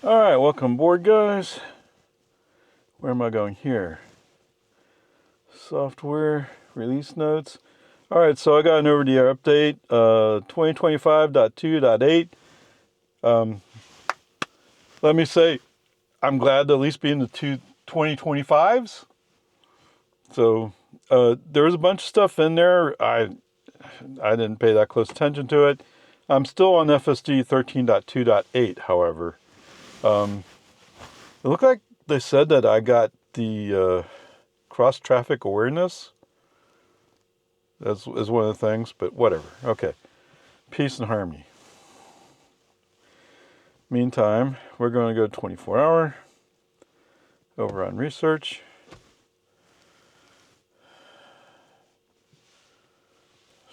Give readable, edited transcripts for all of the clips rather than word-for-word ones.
All right, welcome aboard, guys. Where am I going here? Software, release notes. All right, so I got an over-the-air update, 2025.2.8. Let me say, I'm glad to at least be in the 2025s. So there was a bunch of stuff in there. I didn't pay that close attention to it. I'm still on FSD 13.2.8, however. It looked like they said that I got the cross-traffic awareness as one of the things, but whatever. Okay. Peace and harmony. Meantime, we're going to go 24-hour over on research.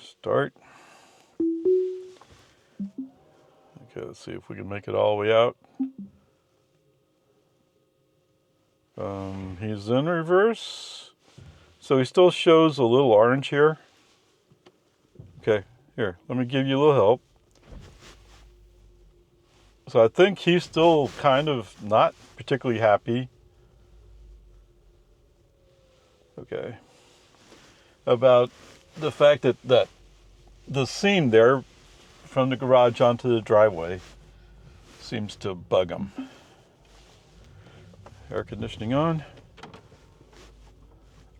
Start. Okay, let's see if we can make it all the way out. He's in reverse. So he still shows a little orange here. Okay, here, let me give you a little help. So I think he's still kind of not particularly happy. Okay. About the fact that the seam there from the garage onto the driveway seems to bug him. Air conditioning on.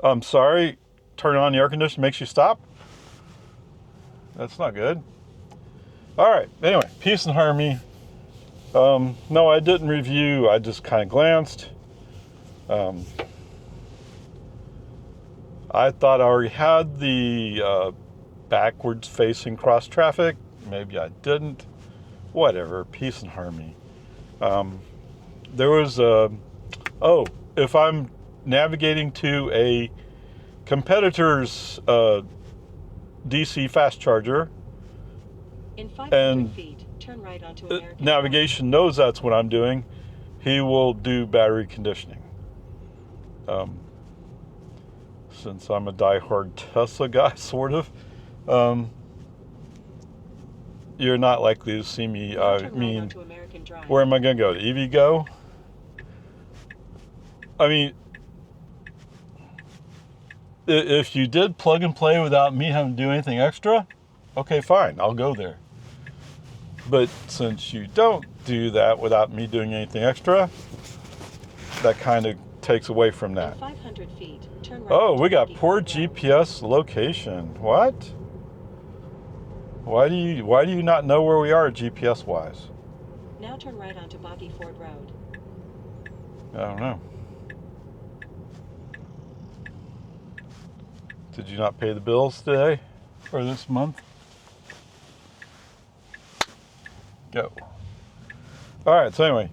I'm sorry, turn on the air conditioner makes you stop? That's not good. All right, anyway, peace and harmony. No, I didn't review, I just kind of glanced. I thought I already had the backwards facing cross traffic. Maybe I didn't. Whatever, peace and harmony. There was if I'm navigating to a competitor's DC fast charger, in 500 feet, turn right onto American navigation knows that's what I'm doing, he will do battery conditioning. Since I'm a diehard Tesla guy, sort of, you're not likely to see me. Where am I going to go? To EVgo? I mean, if you did plug and play without me having to do anything extra, okay, fine, I'll go there. But since you don't do that without me doing anything extra, that kind of takes away from that. 500 feet, turn right. Oh, we got poor GPS location. What? Why do you not know where we are GPS wise? Now turn right onto Boggy Ford Road. I don't know. Did you not pay the bills today or this month? Go. All right, so anyway.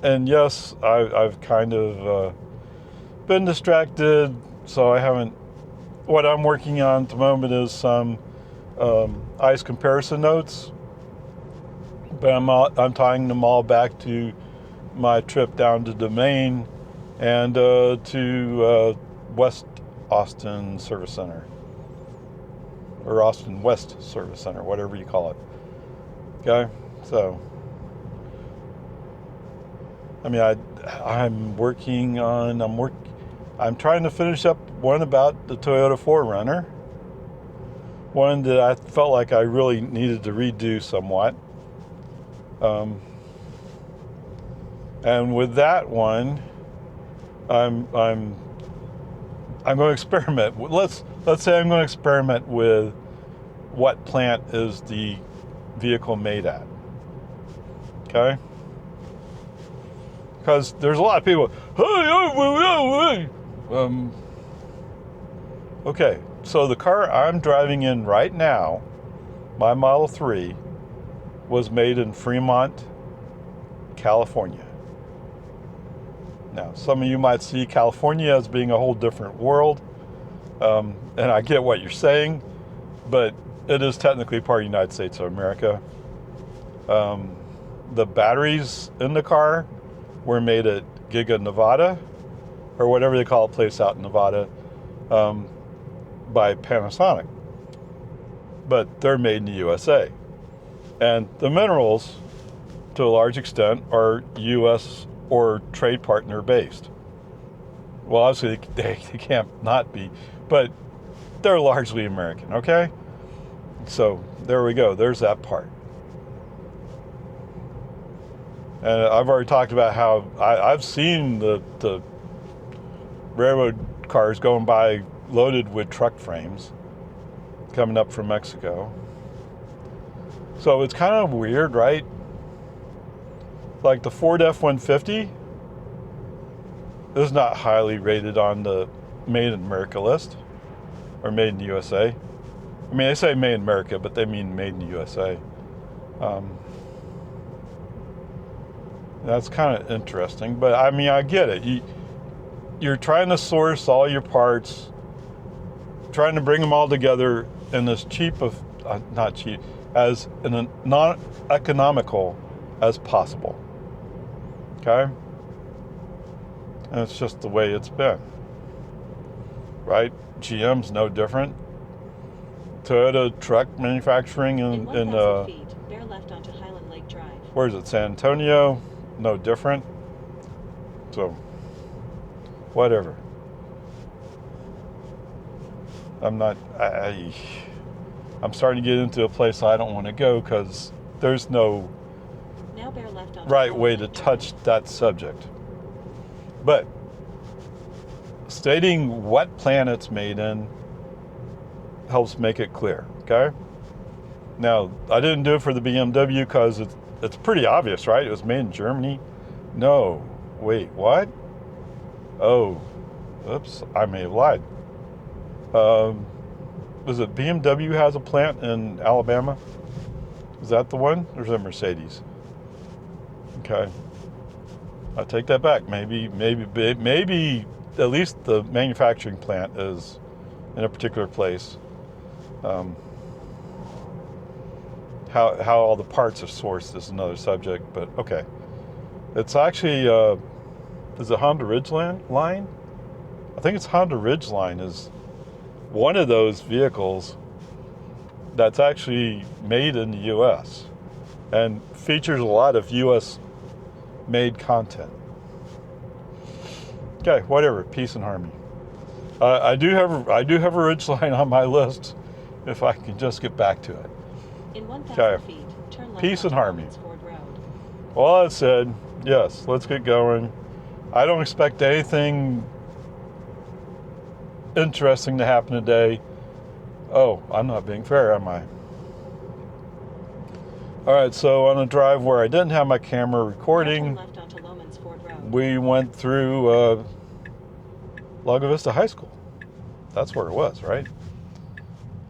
And yes, I've kind of been distracted, so I haven't. What I'm working on at the moment is some ICE comparison notes, but I'm tying them all back to my trip down to Domain and to West Austin Service Center, or Austin West Service Center, whatever you call it. Okay, so I mean, I'm trying to finish up one about the Toyota 4Runner, one that I felt like I really needed to redo somewhat. And with that one, I'm going to experiment. Let's say I'm going to experiment with what plant is the vehicle made at. Okay? Because there's a lot of people, okay, so the car I'm driving in right now, my Model 3, was made in Fremont, California. Now, some of you might see California as being a whole different world, and I get what you're saying, but it is technically part of the United States of America. The batteries in the car were made at Giga, Nevada, or whatever they call a place out in Nevada, by Panasonic. But they're made in the USA. And the minerals, to a large extent, are U.S. or trade partner based. Well, obviously they can't not be, but they're largely American, okay? So there we go. There's that part. And I've already talked about how I've seen the railroad cars going by loaded with truck frames coming up from Mexico. So it's kind of weird, right? Like the Ford F-150 is not highly rated on the Made in America list, or Made in the USA. I mean, they say Made in America, but they mean Made in the USA. That's kind of interesting, but I mean, I get it. You're trying to source all your parts, trying to bring them all together in as cheap of, not cheap, as in a non-economical as possible. Okay? And it's just the way it's been. Right? GM's no different. Toyota truck manufacturing in 1,000 feet, bear left onto Highland Lake Drive. Where is it? San Antonio? No different. So, whatever. I'm not, I'm starting to get into a place I don't want to go because there's no now bear left onto right Highland way to Lake touch Drive. that subject. But stating what plant it's made in helps make it clear, okay? Now, I didn't do it for the BMW because it's pretty obvious, right? It was made in Germany. No, wait, what? Oh, oops, I may have lied. Was it BMW has a plant in Alabama? Is that the one? Or is it Mercedes? Okay, I take that back. Maybe at least the manufacturing plant is in a particular place. How all the parts are sourced is another subject, but okay. It's actually, is it Honda Ridgeline? I think it's Honda Ridgeline is one of those vehicles that's actually made in the U.S. and features a lot of U.S. made content. Okay, whatever, peace and harmony. I do have a Ridgeline on my list if I can just get back to it. In 1,000 Okay. feet, turn left Peace and onto harmony. Lawrence Ford Road. All that said, yes, let's get going. I don't expect anything interesting to happen today. Oh, I'm not being fair, am I? All right, so on a drive where I didn't have my camera Now turn recording, left onto Lawrence Ford Road. we went through Lago Vista High School. That's where it was, right?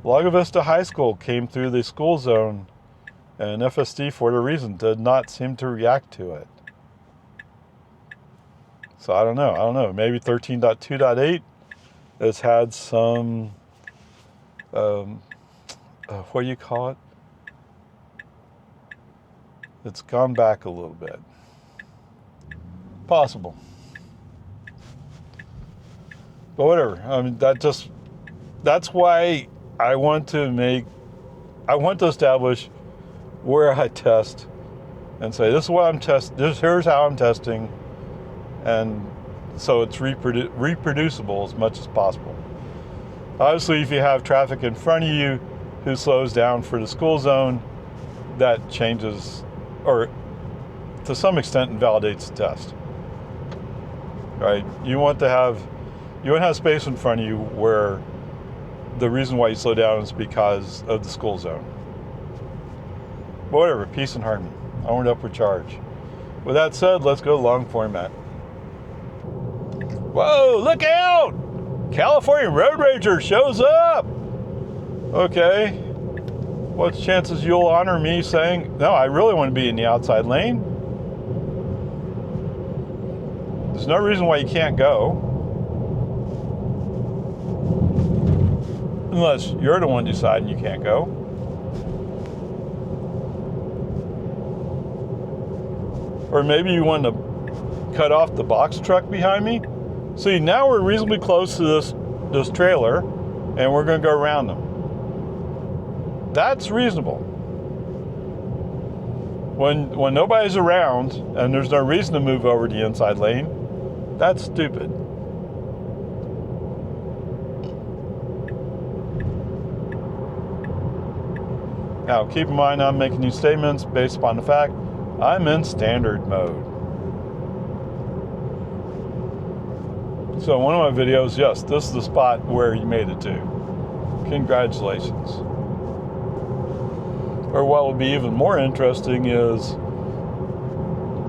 Lago Vista High School came through the school zone, and FSD, for whatever reason, did not seem to react to it. So I don't know. Maybe 13.2.8 has had some, what do you call it? It's gone back a little bit. Possible. But whatever. I mean, that's why I want to establish where I test and say, this is what I'm testing, here's how I'm testing, and so it's reproducible as much as possible. Obviously, if you have traffic in front of you who slows down for the school zone, that changes, or to some extent invalidates the test. Right? You want to have space in front of you where the reason why you slow down is because of the school zone. But whatever, peace and harmony. Onward, upward charge. With that said, let's go long format. Whoa, look out! California Road Rager shows up! Okay. What's chances you'll honor me saying, no, I really want to be in the outside lane? There's no reason why you can't go. Unless you're the one deciding you can't go. Or maybe you want to cut off the box truck behind me. See, now we're reasonably close to this trailer, and we're going to go around them. That's reasonable. when nobody's around and there's no reason to move over to the inside lane, that's stupid. Now, keep in mind, I'm making these statements based upon the fact I'm in standard mode. So one of my videos, yes, this is the spot where you made it to. Congratulations. Or what would be even more interesting is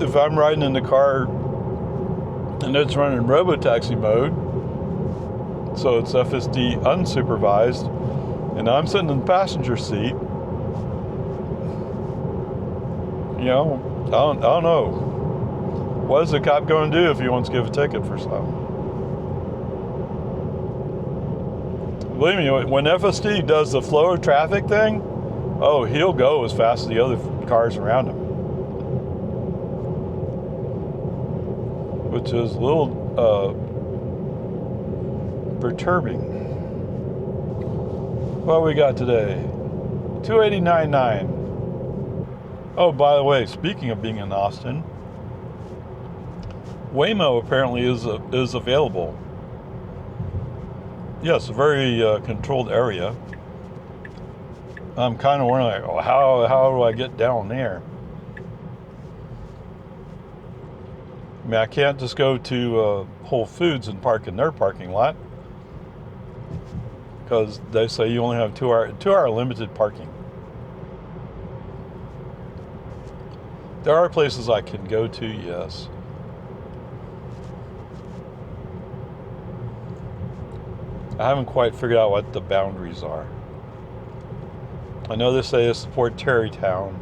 if I'm riding in the car and it's running robotaxi mode, so it's FSD unsupervised, and I'm sitting in the passenger seat. You know, I don't know. What is the cop going to do if he wants to give a ticket for something? Believe me, when FSD does the flow of traffic thing, oh, he'll go as fast as the other cars around him. Which is a little perturbing. What we got today? 289.9. Oh, by the way, speaking of being in Austin, Waymo apparently is available. Yes, a very controlled area. I'm kind of wondering, like, how do I get down there? I mean, I can't just go to Whole Foods and park in their parking lot because they say you only have 2 hour limited parking. There are places I can go to, yes. I haven't quite figured out what the boundaries are. I know they say they support Terrytown,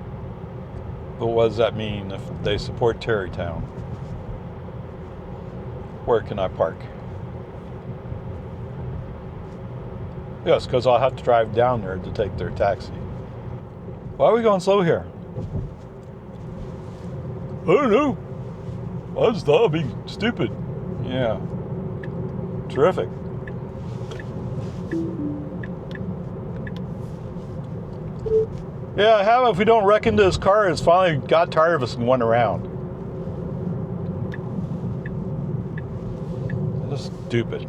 but what does that mean if they support Terrytown? Where can I park? Yes, because I'll have to drive down there to take their taxi. Why are we going slow here? I don't know. I just thought it'd be stupid. Yeah. Terrific. Yeah, how if we don't wreck into his car, it's finally got tired of us and went around. That's stupid.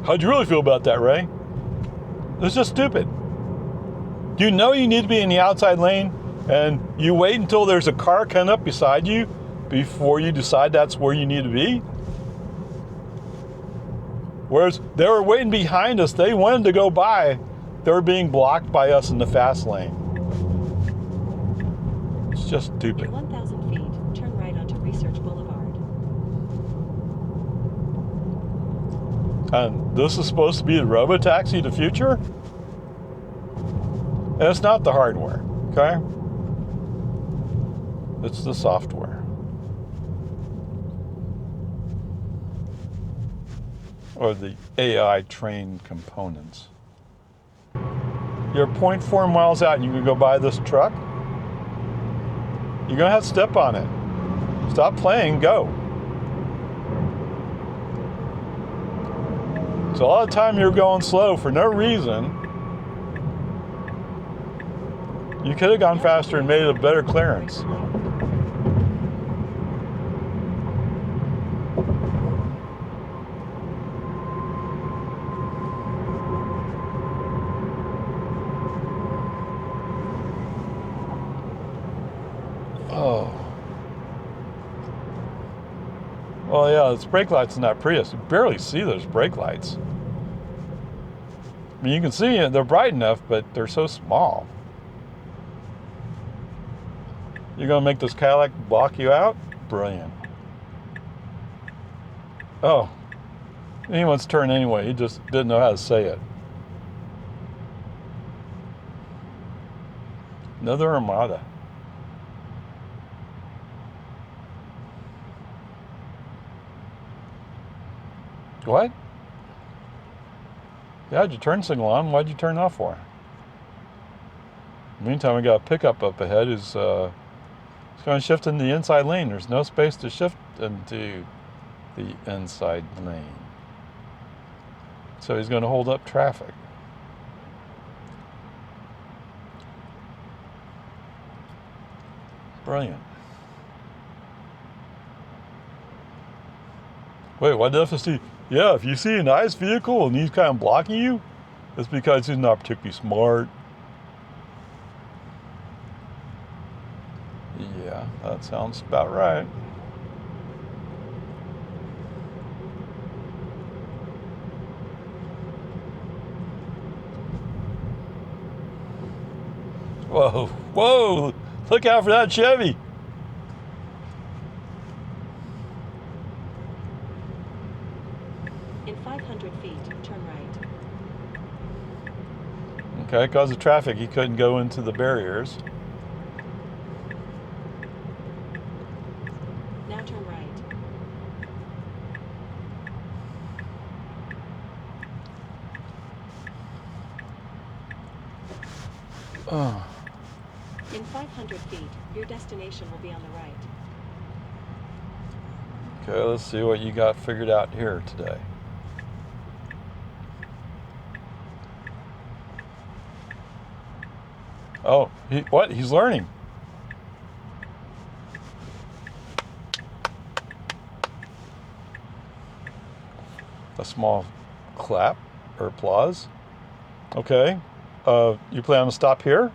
How'd you really feel about that, Ray? It's just stupid. Do you know you need to be in the outside lane and you wait until there's a car coming up beside you before you decide that's where you need to be? Whereas they were waiting behind us, they wanted to go by. They were being blocked by us in the fast lane. It's just stupid. In 1,000 feet, turn right onto Research Boulevard. And this is supposed to be the robotaxi of the future? And it's not the hardware, okay? It's the software. Or the AI trained components. You're 0.4 miles out and you can go buy this truck? You're gonna have to step on it. Stop playing, go. So all the time you're going slow for no reason, you could have gone faster and made a better clearance. Oh. Well, yeah, it's brake lights in that Prius. You barely see those brake lights. I mean, you can see it, they're bright enough, but they're so small. You're gonna make this Cadillac block you out? Brilliant. Oh, he wants to turn anyway. He just didn't know how to say it. Another Armada. What? You had your turn signal on. Why'd you turn off for? Meantime, we got a pickup up ahead who's going to shift into the inside lane. There's no space to shift into the inside lane. So he's going to hold up traffic. Brilliant. Wait, what did I see? Yeah, if you see a nice vehicle and he's kind of blocking you, it's because he's not particularly smart. Yeah, that sounds about right. Whoa, whoa, look out for that Chevy. In 500 feet, turn right. Okay, because of traffic, he couldn't go into the barriers. Now turn right. Oh. In 500 feet, your destination will be on the right. Okay, let's see what you got figured out here today. Oh, what? He's learning. A small clap or applause. Okay. You plan to stop here?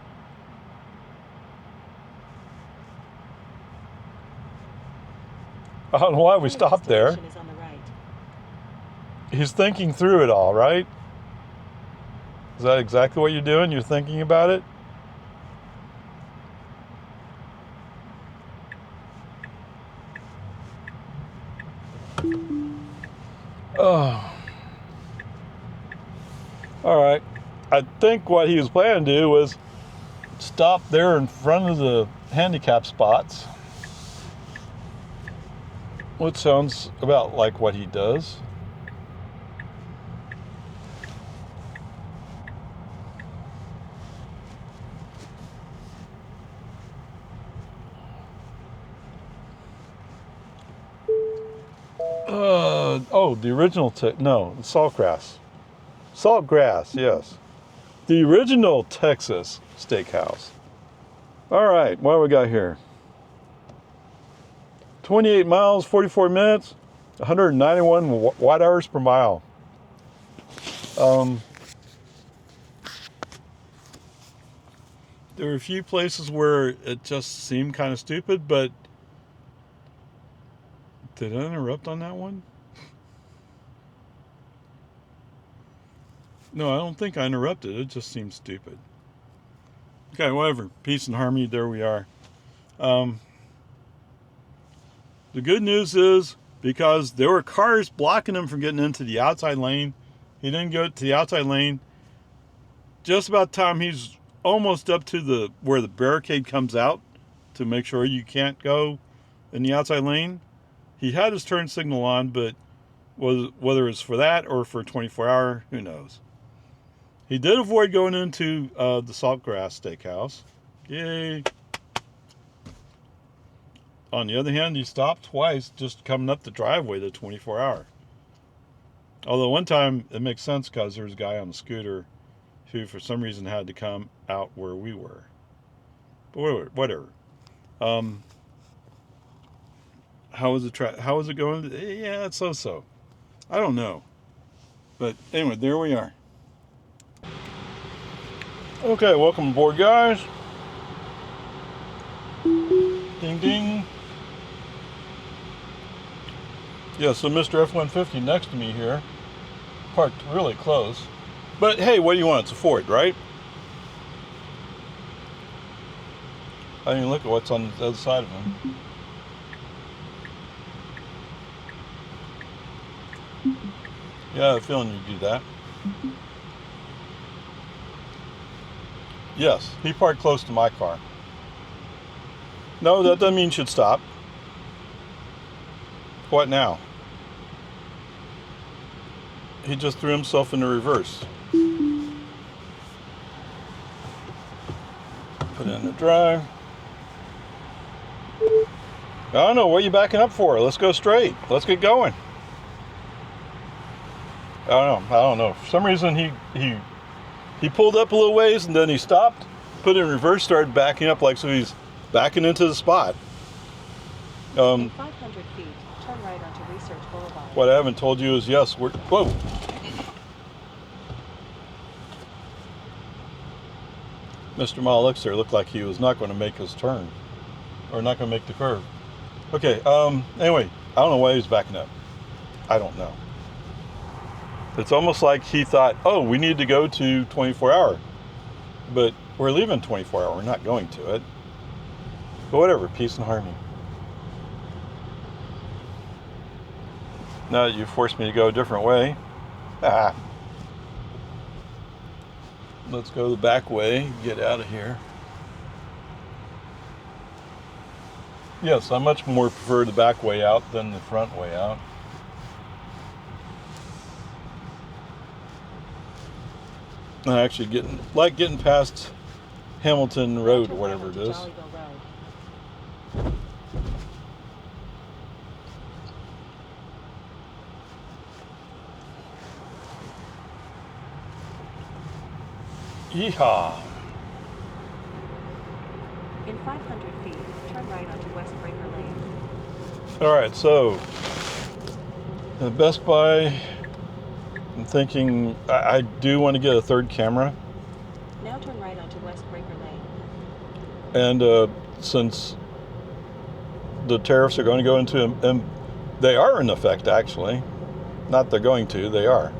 I don't know why we stopped there. Destination is on the right. He's thinking through it all, right? Is that exactly what you're doing? You're thinking about it? Oh. All right. I think what he was planning to do was stop there in front of the handicap spots, which sounds about like what he does. Oh, the original, no, saltgrass. Saltgrass, yes. The original Texas steakhouse. All right, what do we got here? 28 miles, 44 minutes, 191 watt hours per mile. There were a few places where it just seemed kind of stupid, but did I interrupt on that one? No, I don't think I interrupted. It just seemed stupid. Okay, whatever. Peace and harmony. There we are. The good news is, because there were cars blocking him from getting into the outside lane, he didn't go to the outside lane. Just about the time he's almost up to where the barricade comes out to make sure you can't go in the outside lane, he had his turn signal on, but whether it's for that or for 24-hour, who knows. He did avoid going into the Saltgrass Steakhouse. Yay. On the other hand, he stopped twice just coming up the driveway to 24-hour. Although one time it makes sense because there was a guy on the scooter who for some reason had to come out where we were. But whatever. How was it going? Yeah, it's so. I don't know. But anyway, there we are. Okay, welcome aboard, guys. Ding ding. Yeah, so Mr. F-150 next to me here, parked really close. But hey, what do you want? It's a Ford, right? I mean, look at what's on the other side of him. Yeah, I have a feeling you'd do that. Yes, he parked close to my car. No, that doesn't mean you should stop. What now? He just threw himself into reverse. Put it in the drive. I don't know, what are you backing up for? Let's go straight. Let's get going. I don't know. For some reason he pulled up a little ways and then he stopped, put it in reverse, started backing up like so he's backing into the spot. In 500 feet, turn right onto Research Boulevard. What I haven't told you is, yes, we're... Whoa! Mr. Mile looks there, looked like he was not going to make his turn. Or not going to make the curve. Okay, anyway, I don't know why he's backing up. I don't know. It's almost like he thought, oh, we need to go to 24-hour. But we're leaving 24-hour. We're not going to it. But whatever, peace and harmony. Now that you forced me to go a different way. Let's go the back way, get out of here. Yes, I much more prefer the back way out than the front way out. I actually getting past Hamilton Road or whatever it is. Yeehaw! In 500 feet, turn right onto West Breaker Lane. Alright, so the Best Buy, I'm thinking I do want to get a third camera. Now turn right onto West Breaker Lane. And since the tariffs are going to go into, and they are in effect actually, not they're going to, they are.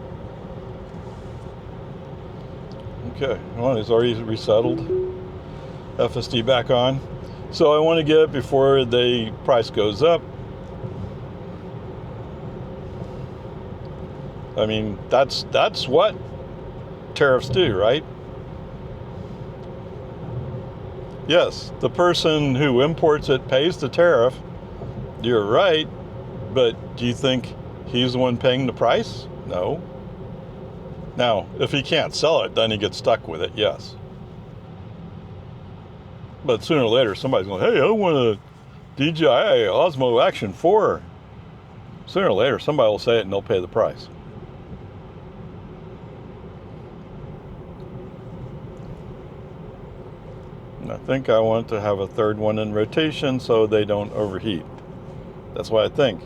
Okay, well, it's already resettled. FSD back on. So I want to get it before the price goes up. I mean, that's what tariffs do, right? Yes, the person who imports it pays the tariff. You're right, but do you think he's the one paying the price? No. Now, if he can't sell it, then he gets stuck with it, yes. But sooner or later, somebody's going, hey, I want a DJI Osmo Action 4. Sooner or later, somebody will say it and they'll pay the price. And I think I want to have a third one in rotation so they don't overheat. That's what I think.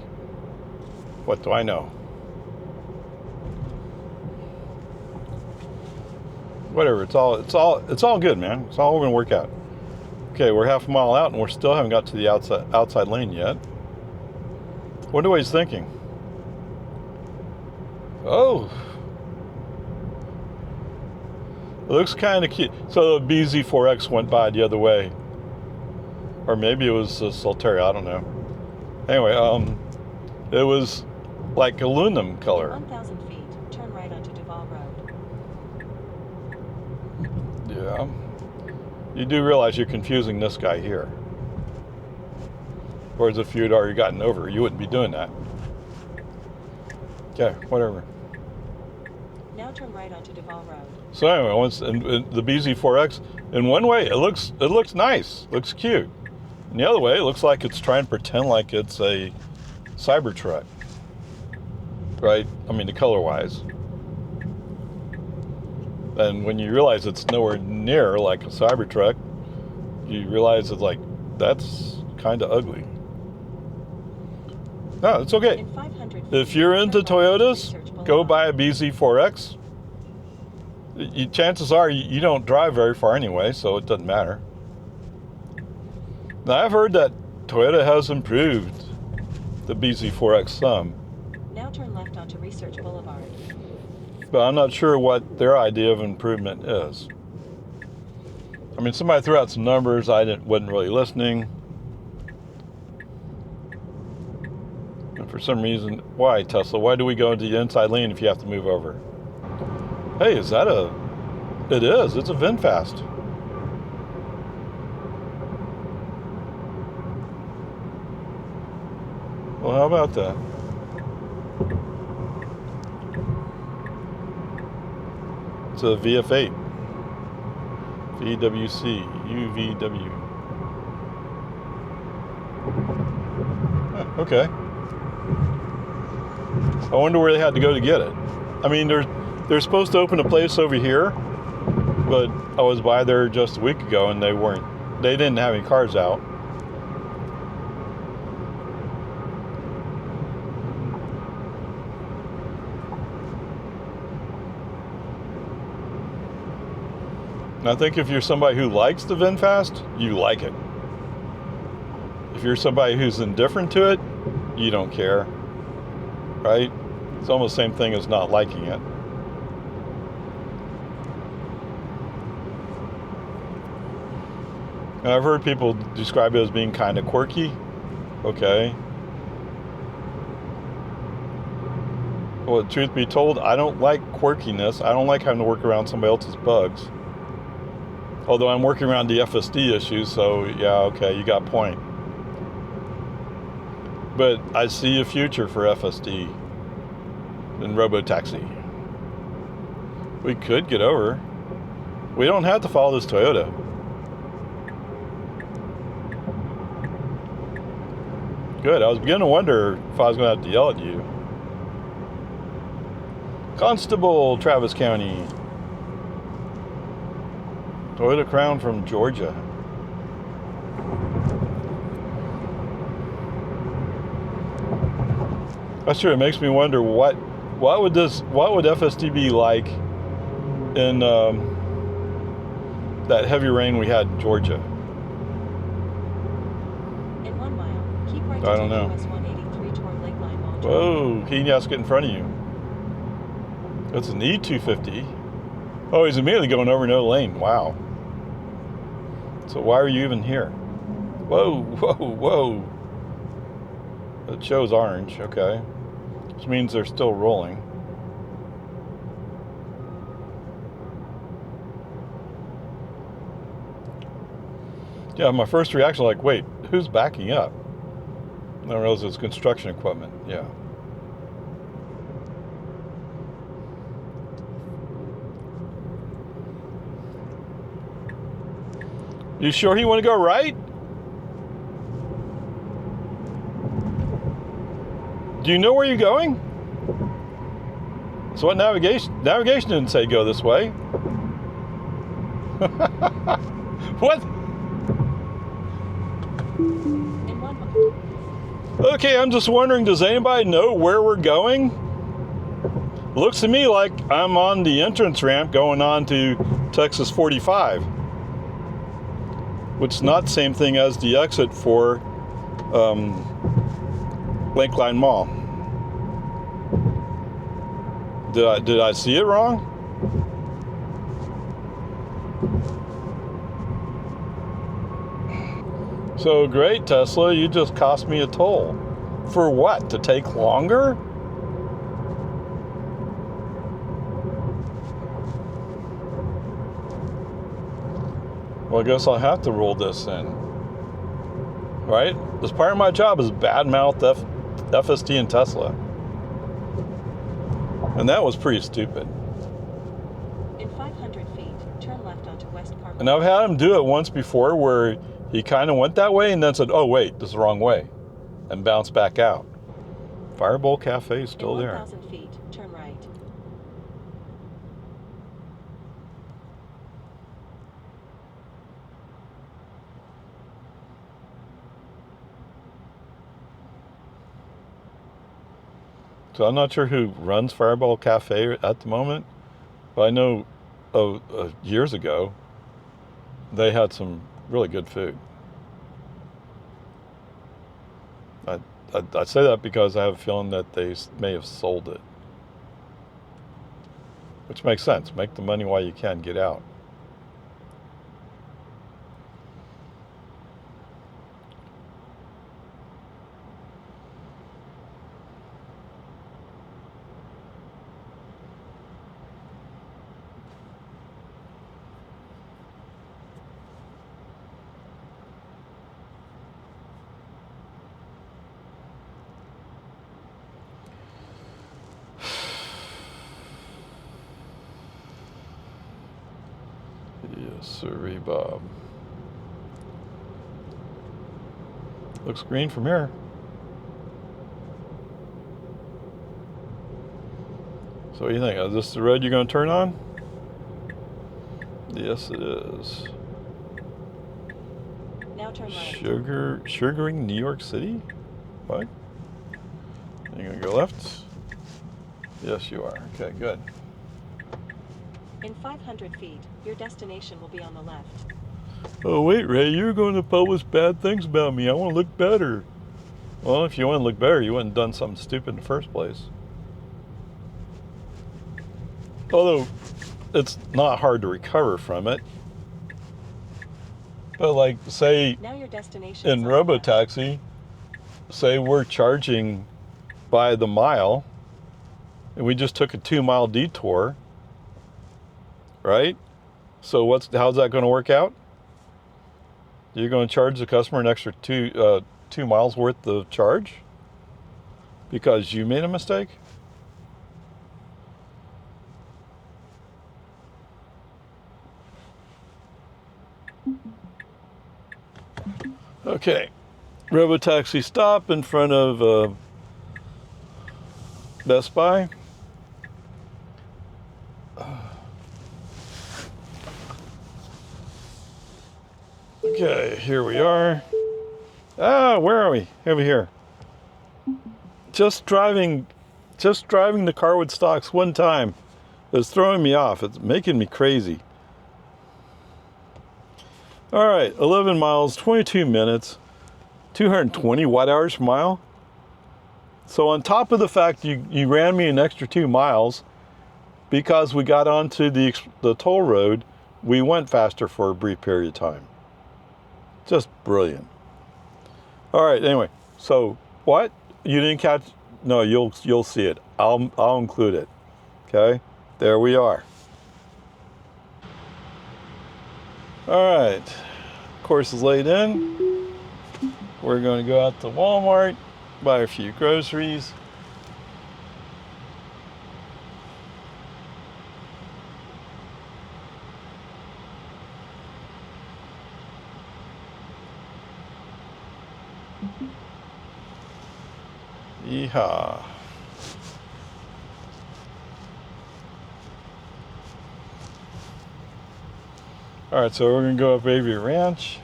What do I know? Whatever, it's all good, man. It's all gonna work out. Okay, we're half a mile out and we still haven't got to the outside lane yet. What are he's thinking? Oh, it looks kind of cute. So the BZ4X went by the other way, or maybe it was a Solterra. I don't know. Anyway, it was like aluminum color. 1,000 feet, turn right onto Duval Road. Yeah. You do realize you're confusing this guy here. Whereas if you'd already gotten over, you wouldn't be doing that. Okay, whatever. Now turn right onto Duval Road. So anyway, once in the BZ4X, in one way it looks nice, looks cute. And the other way, it looks like it's trying to pretend like it's a Cybertruck. Right? I mean, the color-wise. And when you realize it's nowhere near like a Cybertruck, you realize it's like, that's kind of ugly. No, it's okay. In 500 feet, If you're into turn right onto Toyotas, Research go Boulevard. buy a BZ4X. Chances are you don't drive very far anyway, so it doesn't matter. Now, I've heard that Toyota has improved the BZ4X some, Now turn left onto Research Boulevard. but I'm not sure what their idea of improvement is. I mean, somebody threw out some numbers. I wasn't really listening. And for some reason, why, Tesla? Why do we go into the inside lane if you have to move over? Hey, is that a... It is. It's a VinFast. Well, how about that? It's a VF8. VWC. UVW. Huh, okay. I wonder where they had to go to get it. I mean, they're supposed to open a place over here, but I was by there just a week ago and they weren't they didn't have any cars out. And I think if you're somebody who likes the VinFast, you like it. If you're somebody who's indifferent to it, you don't care, right? It's almost the same thing as not liking it. And I've heard people describe it as being kind of quirky. Okay. Well, truth be told, I don't like quirkiness. I don't like having to work around somebody else's bugs. Although I'm working around the FSD issues, so yeah, okay, you got a point. But I see a future for FSD in Robotaxi. We could get over. We don't have to follow this Toyota. Good, I was beginning to wonder if I was going to have to yell at you. Constable, Travis County. Toyota Crown from Georgia. That's true. It makes me wonder what would FSD be like in that heavy rain we had in Georgia. In 1 mile, keep right I don't know. US 183 toward Lakeline Mall. Whoa, he has to get in front of you. That's an E250. Oh, he's immediately going over no lane. Wow. So why are you even here? Whoa, whoa, whoa. It shows orange, okay. Which means they're still rolling. Yeah, my first reaction like, wait, who's backing up? I don't realize it's construction equipment, yeah. You sure you want to go right? Do you know where you're going? So what navigation didn't say go this way. What? Okay, I'm just wondering, does anybody know where we're going? Looks to me like I'm on the entrance ramp going on to Texas 45. Which is not the same thing as the exit for Lakeline Mall. Did I see it wrong? So great, Tesla, you just cost me a toll. For what? To take longer? Well, I guess I'll have to roll this in. Right? This part of my job is badmouth FSD and Tesla. And that was pretty stupid. In 500 feet, turn left onto West Park. And I've had him do it once before where he kind of went that way and then said, oh, wait, this is the wrong way. And bounced back out. Fireball Cafe is still there. 1,000 feet, turn right. So I'm not sure who runs Fireball Cafe at the moment, but I know years ago they had some really good food. I say that because I have a feeling that they may have sold it, which makes sense. Make the money while you can, get out. Yes, sirree, Bob. Looks green from here. So what do you think? Is this the road you're going to turn on? Yes, it is. turn left. Sugaring New York City? What? You gonna go left? Yes, you are. Okay, good. In 500 feet, your destination will be on the left. Oh, wait, Ray, you're going to publish bad things about me. I want to look better. Well, if you want to look better, you wouldn't have done something stupid in the first place. Although, it's not hard to recover from it. But like, say, Now your destination in Robotaxi, say we're charging by the mile, and we just took a 2-mile detour, right? So how's that going to work out? You're going to charge the customer an extra 2 miles worth of charge because you made a mistake? Okay, Robotaxi stop in front of Best Buy. Okay, here we are. Where are we? Over here. Just driving the Carwood stocks one time is throwing me off. It's making me crazy. All right, 11 miles, 22 minutes, 220 watt hours per mile. So on top of the fact you ran me an extra 2 miles because we got onto the toll road, we went faster for a brief period of time. Just brilliant. All right, anyway, so what? You didn't catch? No, you'll see it. I'll include it. Okay, there we are. All right, course is laid in. We're going to go out to Walmart, buy a few groceries. Yeehaw. All right, so we're going to go up Avery Ranch,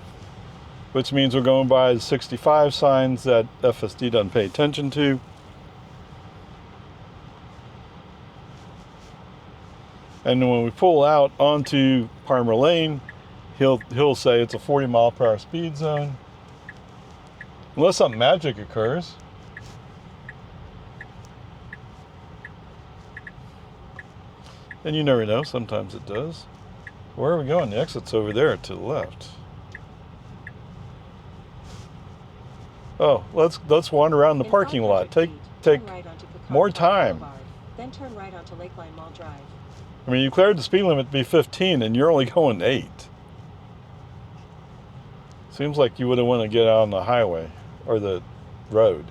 which means we're going by the 65 signs that FSD doesn't pay attention to. And then when we pull out onto Palmer Lane, he'll say it's a 40 mile per hour speed zone. Unless something magic occurs. And you never know, sometimes it does. Where are we going? The exit's over there to the left. Oh, let's wander around the parking lot. Take right onto more time. Boulevard, then turn right onto Lakeline Mall Drive. I mean, you cleared the speed limit to be 15 and you're only going 8. Seems like you wouldn't want to get out on the highway or the road.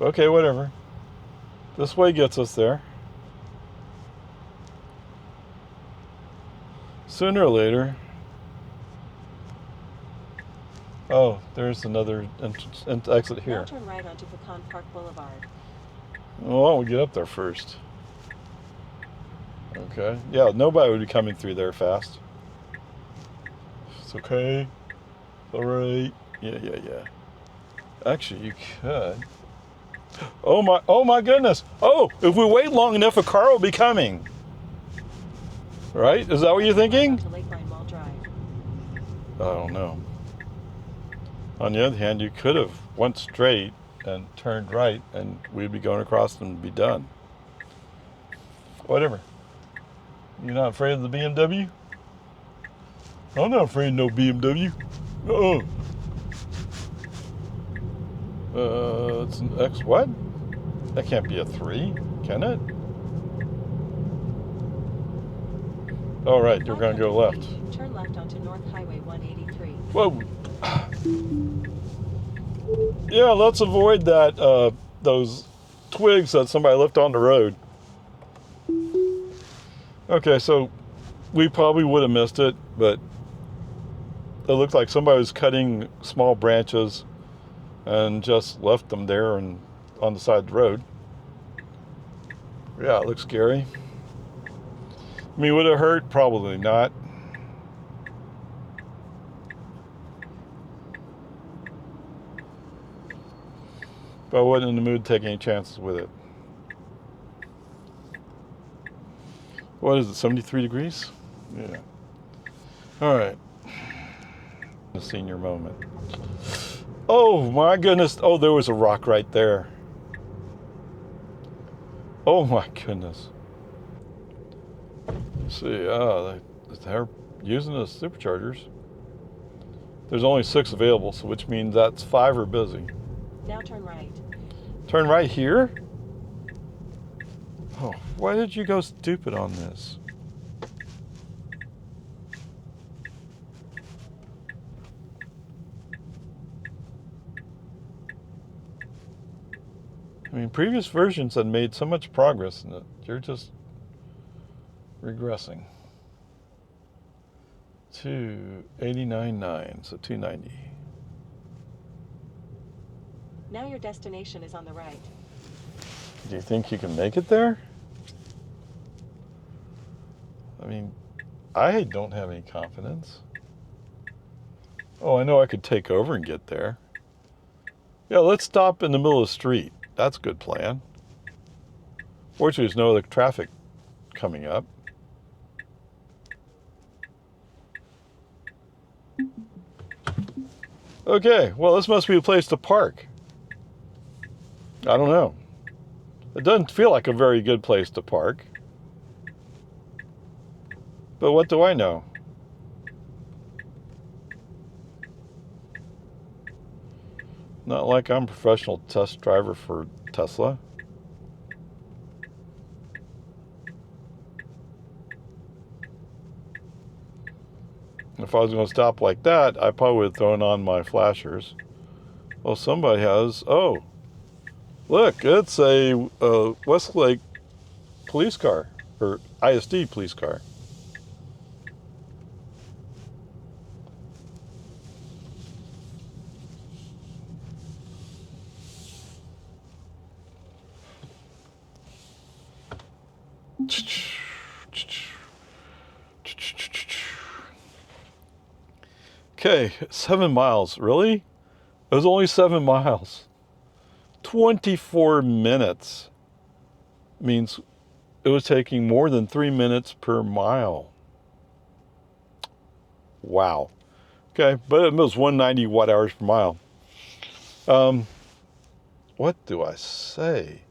Okay, whatever. This way gets us there. Sooner or later. Oh, there's another exit here. Now turn right onto Pecan Park Boulevard. Well, why don't we get up there first? Okay. Yeah, nobody would be coming through there fast. It's okay. All right. Yeah. Actually, you could. Oh my goodness. Oh, if we wait long enough, a car will be coming. Right? Is that what you're thinking? I don't know. On the other hand, you could have went straight and turned right and we'd be going across and be done. Whatever. You're not afraid of the BMW? I'm not afraid of no BMW. It's an X what? That can't be a 3, can it? All right, you're gonna go left. Turn left onto North Highway 183. Whoa. Yeah, let's avoid that, those twigs that somebody left on the road. Okay, so we probably would have missed it, but it looked like somebody was cutting small branches and just left them there and on the side of the road. Yeah, it looks scary. I mean, would it hurt? Probably not. But I wasn't in the mood to take any chances with it. What is it, 73 degrees? Yeah. All right. A senior moment. Oh my goodness. Oh, there was a rock right there. Oh my goodness. Let's see, they're using the superchargers. There's only 6 available, so which means that's 5 are busy. Now turn right. Turn right here? Oh, why did you go stupid on this? I mean, previous versions had made so much progress in it. You're just regressing. 289.9, so 290. Now your destination is on the right. Do you think you can make it there? I mean, I don't have any confidence. Oh, I know I could take over and get there. Yeah, let's stop in the middle of the street. That's a good plan. Fortunately, there's no other traffic coming up. Okay, well, this must be a place to park. I don't know. It doesn't feel like a very good place to park. But what do I know? Not like I'm a professional test driver for Tesla. If I was going to stop like that, I probably would have thrown on my flashers. Well, somebody has. Oh, look, it's a Westlake police car, or ISD police car. Okay, 7 miles. Really? It was only 7 miles. 24 minutes means it was taking more than 3 minutes per mile. Wow. Okay, but it was 190 watt hours per mile. What do I say?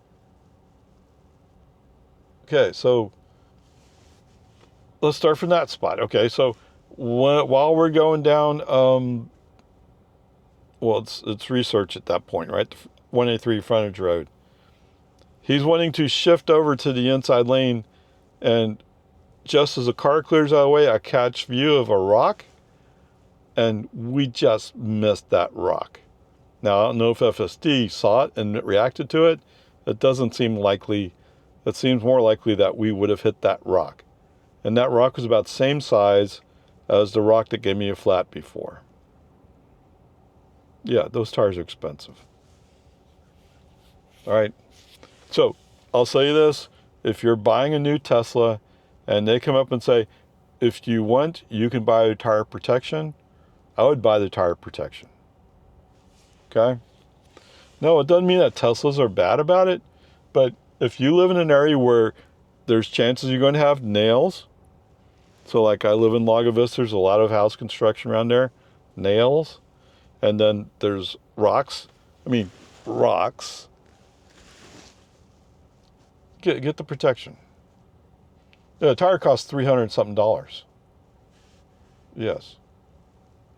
Okay, so let's start from that spot. Okay, so while we're going down, well, it's research at that point, right? 183 frontage road. He's wanting to shift over to the inside lane, and just as the car clears out of the way, I catch view of a rock, and we just missed that rock. Now, I don't know if FSD saw it and reacted to it. It doesn't seem likely. It seems more likely that we would have hit that rock. And that rock was about the same size as the rock that gave me a flat before. Yeah, those tires are expensive. All right. So I'll say this. If you're buying a new Tesla and they come up and say, if you want, you can buy a tire protection, I would buy the tire protection. Okay? No, it doesn't mean that Teslas are bad about it, but if you live in an area where there's chances you're going to have nails, so like I live in Lago Vista, there's a lot of house construction around there, nails, and then there's rocks. I mean, rocks. Get the protection. The tire costs $300 something. Yes.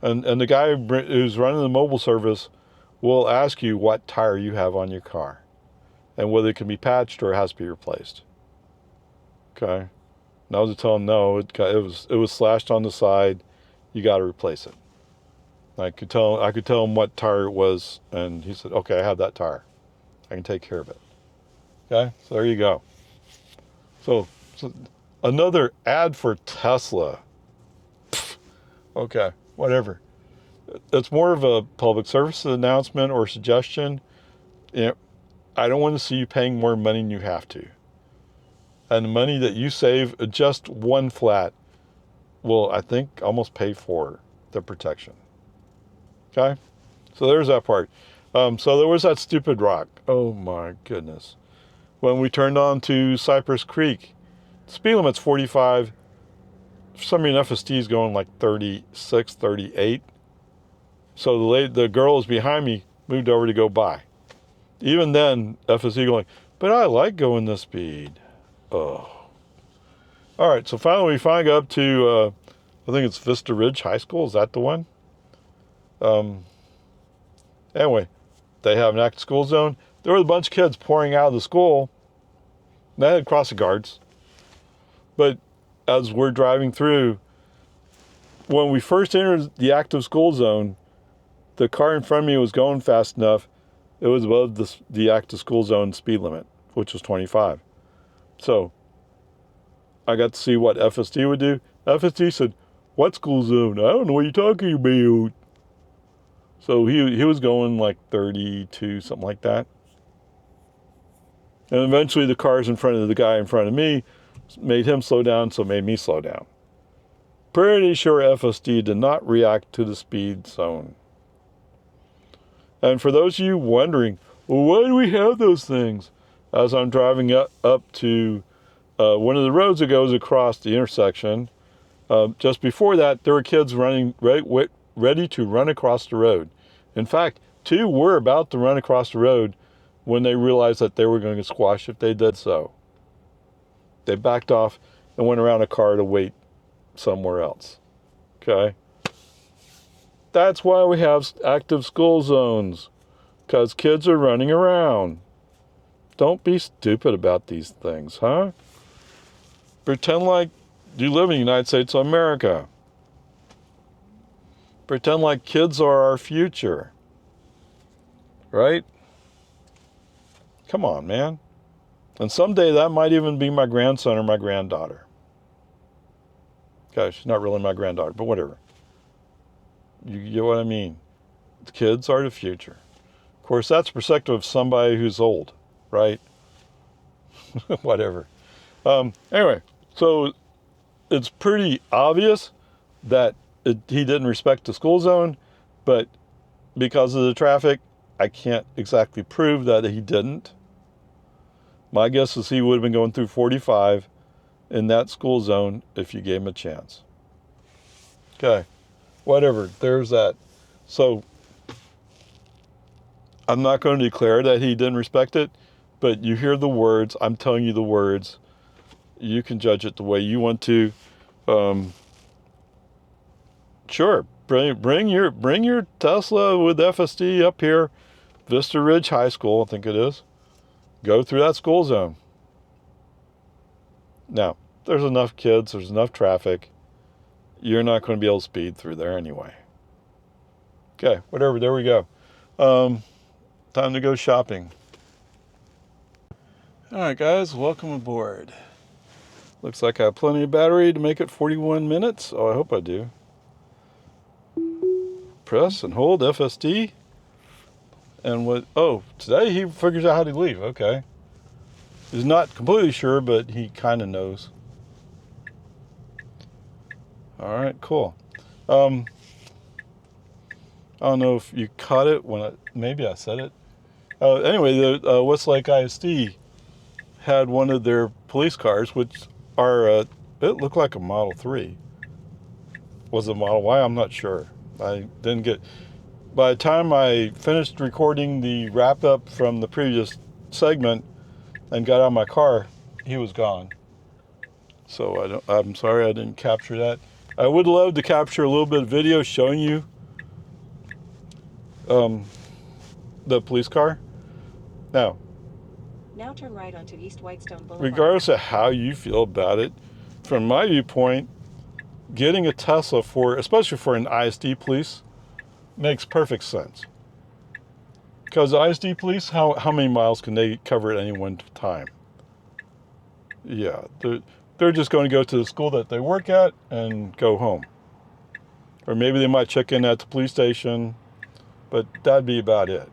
And the guy who's running the mobile service will ask you what tire you have on your car and whether it can be patched or it has to be replaced. Okay. And I was to tell him no, it was slashed on the side. You got to replace it. I could tell him what tire it was, and he said, "Okay, I have that tire. I can take care of it." Okay, so there you go. So another ad for Tesla. Pfft. Okay, whatever. It's more of a public service announcement or suggestion. You know, I don't want to see you paying more money than you have to. And the money that you save, just one flat, will, I think, almost pay for the protection. Okay? So there's that part. So there was that stupid rock. Oh my goodness. When we turned on to Cypress Creek, the speed limit's 45. For some reason, FSD is going like 36, 38. So the girls behind me moved over to go by. Even then, FSD going, but I like going this speed. Oh. All right, so we finally got up to, I think it's Vista Ridge High School. Is that the one? Anyway, they have an active school zone. There was a bunch of kids pouring out of the school. They had crossing guards. But as we're driving through, when we first entered the active school zone, the car in front of me was going fast enough. It was above the active school zone speed limit, which was 25. So I got to see what FSD would do. FSD said, "What school zone? I don't know what you're talking about." So he was going like 32, something like that. And eventually the cars in front of the guy in front of me made him slow down, so it made me slow down. Pretty sure FSD did not react to the speed zone. And for those of you wondering, well, why do we have those things? As I'm driving up to one of the roads that goes across the intersection, just before that, there were kids running ready to run across the road. In fact, 2 were about to run across the road when they realized that they were going to get squashed if they did so. They backed off and went around a car to wait somewhere else. Okay? That's why we have active school zones, because kids are running around. Don't be stupid about these things, huh? Pretend like you live in the United States of America. Pretend like kids are our future. Right? Come on, man. And someday that might even be my grandson or my granddaughter. Okay, she's not really my granddaughter, but whatever. You get what I mean? The kids are the future. Of course, that's the perspective of somebody who's old, right? Whatever. Anyway, so it's pretty obvious that he didn't respect the school zone, but because of the traffic, I can't exactly prove that he didn't. My guess is he would have been going through 45 in that school zone if you gave him a chance. Okay, whatever, there's that. So I'm not going to declare that he didn't respect it, but you hear the words, I'm telling you the words. You can judge it the way you want to. Sure, bring your Tesla with FSD up here, Vista Ridge High School, I think it is. Go through that school zone. Now, there's enough kids, there's enough traffic. You're not going to be able to speed through there anyway. Okay, whatever, there we go. Time to go shopping. All right, guys, welcome aboard. Looks like I have plenty of battery to make it 41 minutes. Oh, I hope I do. Press and hold FSD. And today he figures out how to leave. Okay. He's not completely sure, but he kind of knows. All right, cool. I don't know if you caught it maybe I said it. Anyway, the Westlake ISD had one of their police cars, which it looked like a Model 3. Was it Model Y? I'm not sure. I didn't get... By the time I finished recording the wrap-up from the previous segment and got out of my car, he was gone. So I'm sorry I didn't capture that. I would love to capture a little bit of video showing you the police car. Now turn right onto East Whitestone Boulevard. Regardless of how you feel about it, from my viewpoint, getting a Tesla especially for an ISD police, makes perfect sense. Because ISD police, how many miles can they cover at any one time? Yeah, they're just going to go to the school that they work at and go home. Or maybe they might check in at the police station, but that'd be about it.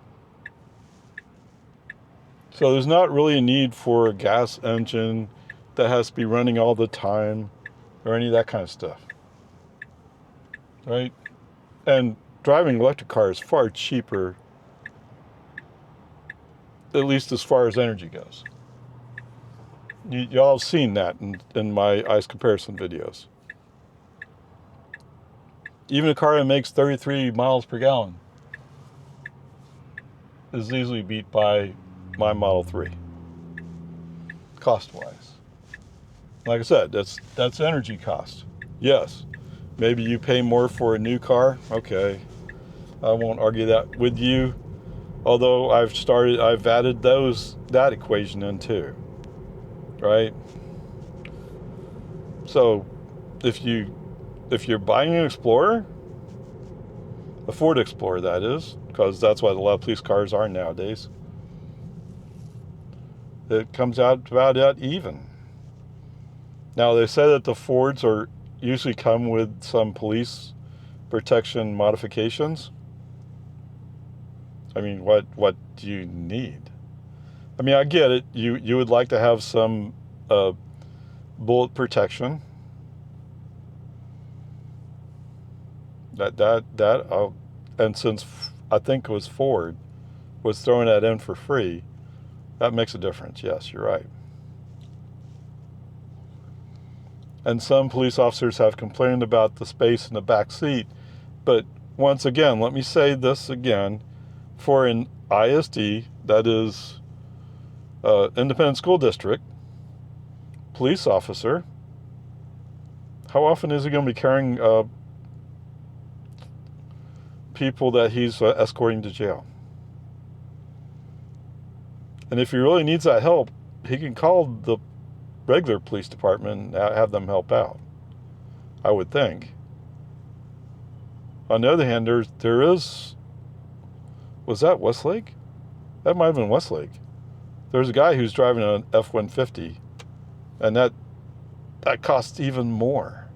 So there's not really a need for a gas engine that has to be running all the time or any of that kind of stuff. Right? And driving an electric car is far cheaper at least as far as energy goes. Y'all have seen that in my ICE comparison videos. Even a car that makes 33 miles per gallon is easily beat by my Model 3, cost-wise. Like I said, that's energy cost. Yes, maybe you pay more for a new car. Okay, I won't argue that with you. Although I've added that equation in too, right? So if you're buying an Explorer, a Ford Explorer that is, because that's what a lot of police cars are nowadays, it comes out about that even. Now they say that the Fords usually come with some police protection modifications. I mean, what do you need? I mean, I get it. You would like to have some bullet protection. And since I think it was Ford was throwing that in for free, that makes a difference. Yes, you're right. And some police officers have complained about the space in the back seat. But once again, let me say this again. For an ISD, that is independent school district, police officer, how often is he going to be carrying people that he's escorting to jail? And if he really needs that help, he can call the regular police department and have them help out, I would think. On the other hand, there is, was that Westlake? That might have been Westlake. There's a guy who's driving an F-150, and that costs even more.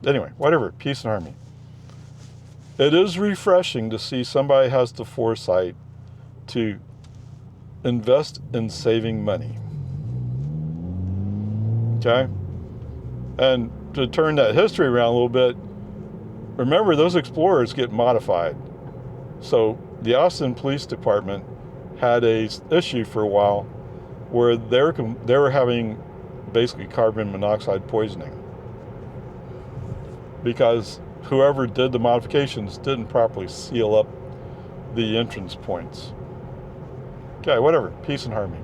Anyway, whatever, peace and harmony. It is refreshing to see somebody has the foresight to invest in saving money. Okay? And to turn that history around a little bit, remember those Explorers get modified. So the Austin Police Department had a issue for a while where they were having basically carbon monoxide poisoning because whoever did the modifications didn't properly seal up the entrance points. Okay, whatever, peace and harmony.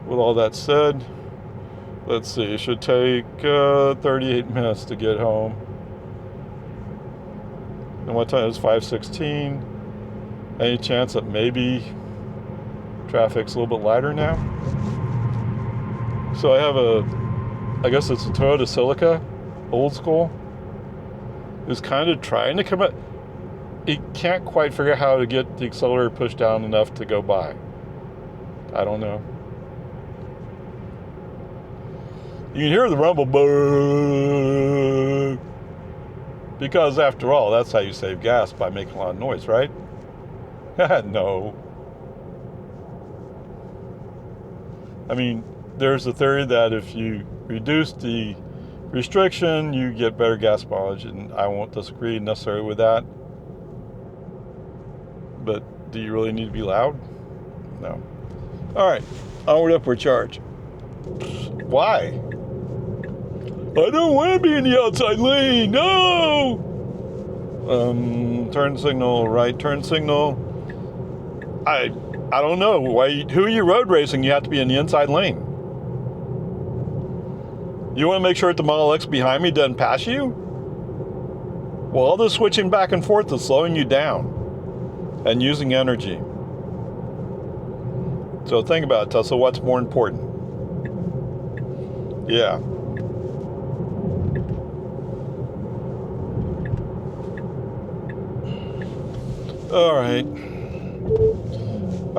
With all that said, let's see, it should take 38 minutes to get home. And what time is 5:16? Any chance that maybe traffic's a little bit lighter now? So I have I guess it's a Toyota Celica, old school. Is kind of trying to come up. He can't quite figure out how to get the accelerator pushed down enough to go by. I don't know. You can hear the rumble, boo, because after all, that's how you save gas, by making a lot of noise, right? No. I mean, there's a theory that if you reduce the restriction, you get better gas mileage, and I won't disagree necessarily with that. But do you really need to be loud? No. All right, onward, upward charge. Why? I don't want to be in the outside lane. No. Turn signal, right turn signal. I don't know. Who are you road racing? You have to be in the inside lane. You want to make sure that the Model X behind me doesn't pass you? Well, all this switching back and forth is slowing you down and using energy. So think about it, Tesla. What's more important? Yeah. All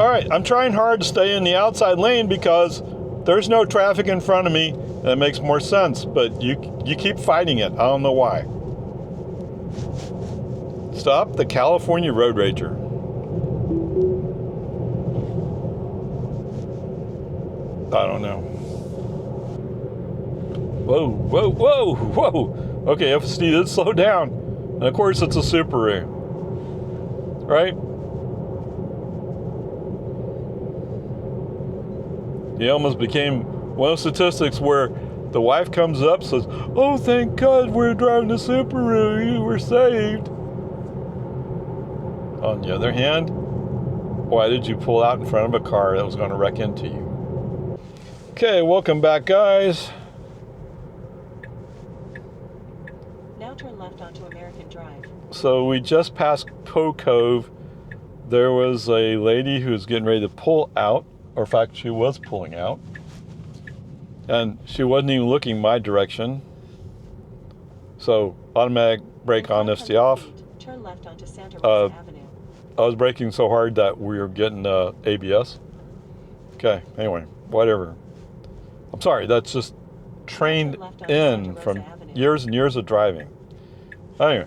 right, I'm trying hard to stay in the outside lane because there's no traffic in front of me, and it makes more sense, but you keep fighting it. I don't know why. Stop the California road rager. I don't know. Whoa, whoa, whoa, whoa. Okay, FSD did slow down. And of course it's a Subaru. Right? He almost became one of those statistics where the wife comes up, says, "Oh, thank God we're driving a Subaru, we're saved." On the other hand, why did you pull out in front of a car that was going to wreck into you? Okay, welcome back, guys. Now turn left onto American Drive. So we just passed Poe Cove. There was a lady who was getting ready to pull out, or in fact, she was pulling out. And she wasn't even looking my direction. So automatic brake on, FT off. Turn left onto Santa Rosa Avenue. I was braking so hard that we were getting ABS. Okay, anyway, whatever. I'm sorry, that's just trained in from years and years of driving. Anyway,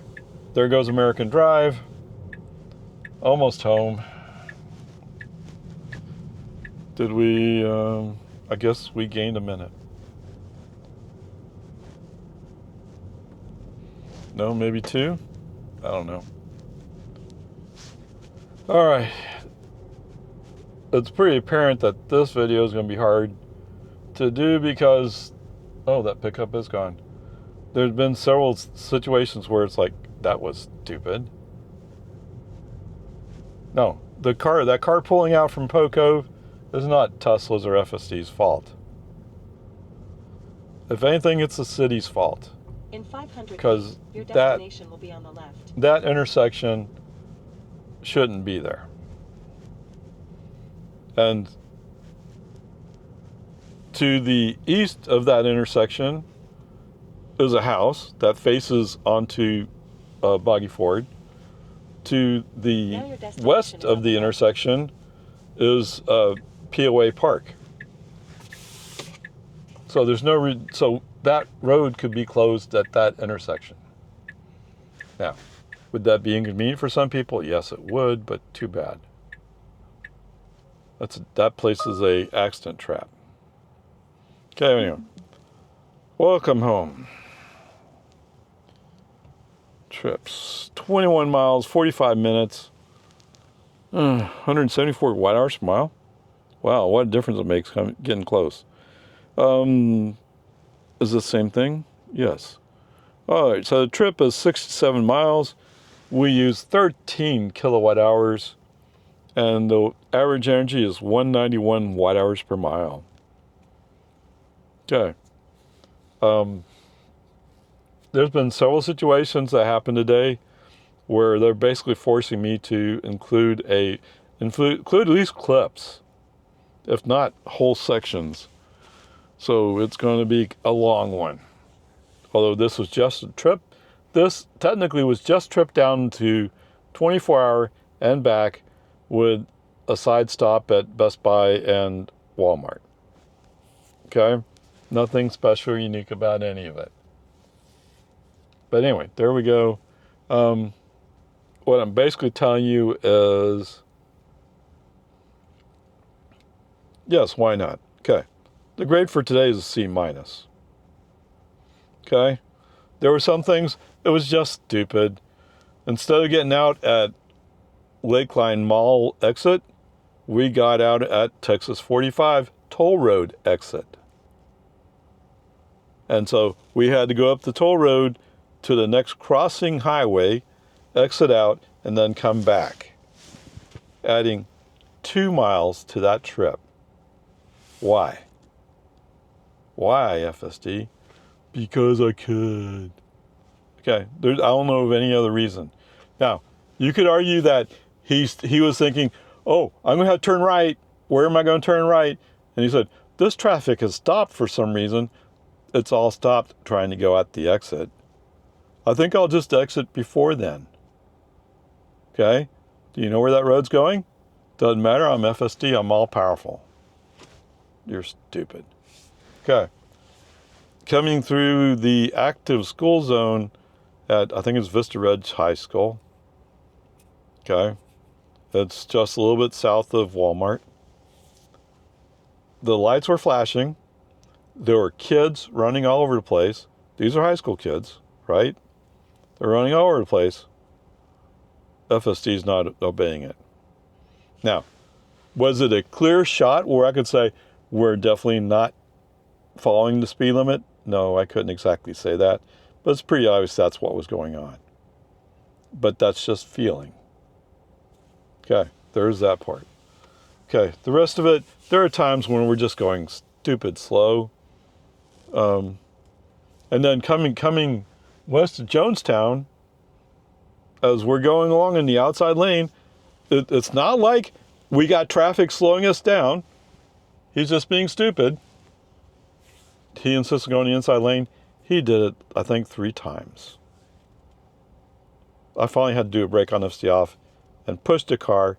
there goes American Drive. Almost home. Did we, I guess we gained a minute. No, maybe 2? I don't know. All right. It's pretty apparent that this video is going to be hard to do because, oh, that pickup is gone. There's been several situations where it's like, that was stupid. No, that car pulling out from Poe Cove is not Tesla's or FSD's fault. If anything, it's the city's fault. In 500 because your destination will be on the left. That intersection shouldn't be there. And to the east of that intersection is a house that faces onto Boggy Ford. To the west of the intersection is POA Park. So there's no so that road could be closed at that intersection. Now, would that be inconvenient for some people? Yes, it would, but too bad. That place is a accident trap. Okay, anyway. Welcome home. Trips. 21 miles, 45 minutes. 174 watt hours per mile. Wow, what a difference it makes getting close. Is this the same thing? Yes. All right, so the trip is 67 miles. We use 13 kilowatt hours, and the average energy is 191 watt hours per mile. Okay. There's been several situations that happened today where they're basically forcing me to include at least clips, if not whole sections. So it's going to be a long one. Although this was just a trip, this technically was just a trip down to 24-hour and back with a side stop at Best Buy and Walmart. Okay? Nothing special or unique about any of it. But anyway, there we go. What I'm basically telling you is, yes, why not? Okay. The grade for today is a C-. Okay? There were some things, it was just stupid. Instead of getting out at Lakeline Mall exit, we got out at Texas 45 Toll Road exit. And so we had to go up the toll road to the next crossing highway, exit out, and then come back, adding 2 miles to that trip. Why? Why, FSD? Because I could. Okay, I don't know of any other reason. Now, you could argue that he was thinking, oh, I'm going to have to turn right. Where am I going to turn right? And he said, this traffic has stopped for some reason. It's all stopped trying to go at the exit. I think I'll just exit before then. Okay? Do you know where that road's going? Doesn't matter. I'm FSD. I'm all powerful. You're stupid. Okay. Coming through the active school zone at, I think it's Vista Ridge High School. Okay. It's just a little bit south of Walmart. The lights were flashing. There were kids running all over the place. These are high school kids, right? They're running all over the place. FSD's not obeying it. Now, was it a clear shot where I could say, were definitely not following the speed limit. No, I couldn't exactly say that, but it's pretty obvious that's what was going on. But that's just feeling. Okay, there's that part. Okay, the rest of it, there are times when we're just going stupid slow. And then coming west of Jonestown, as we're going along in the outside lane, it's not like we got traffic slowing us down. He's just being stupid. He insists on going the inside lane. He did it, I think, 3 times. I finally had to do a brake on FSD off and push the car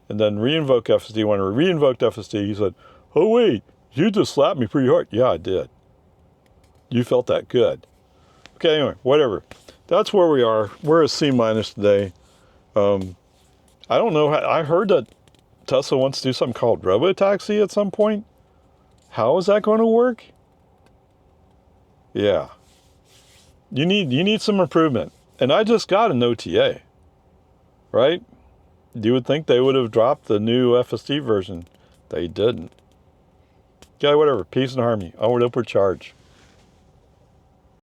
and then re-invoke FSD. When I re-invoked FSD, he said, "Oh wait, you just slapped me pretty hard." Yeah, I did. You felt that good. Okay, anyway, whatever. That's where we are. We're a C- today. I don't know. I heard that Tesla wants to do something called robotaxi at some point. How is that going to work? Yeah. You need some improvement. And I just got an OTA, right? You would think they would have dropped the new FSD version. They didn't. Okay, whatever. Peace and harmony. Onward, upward charge.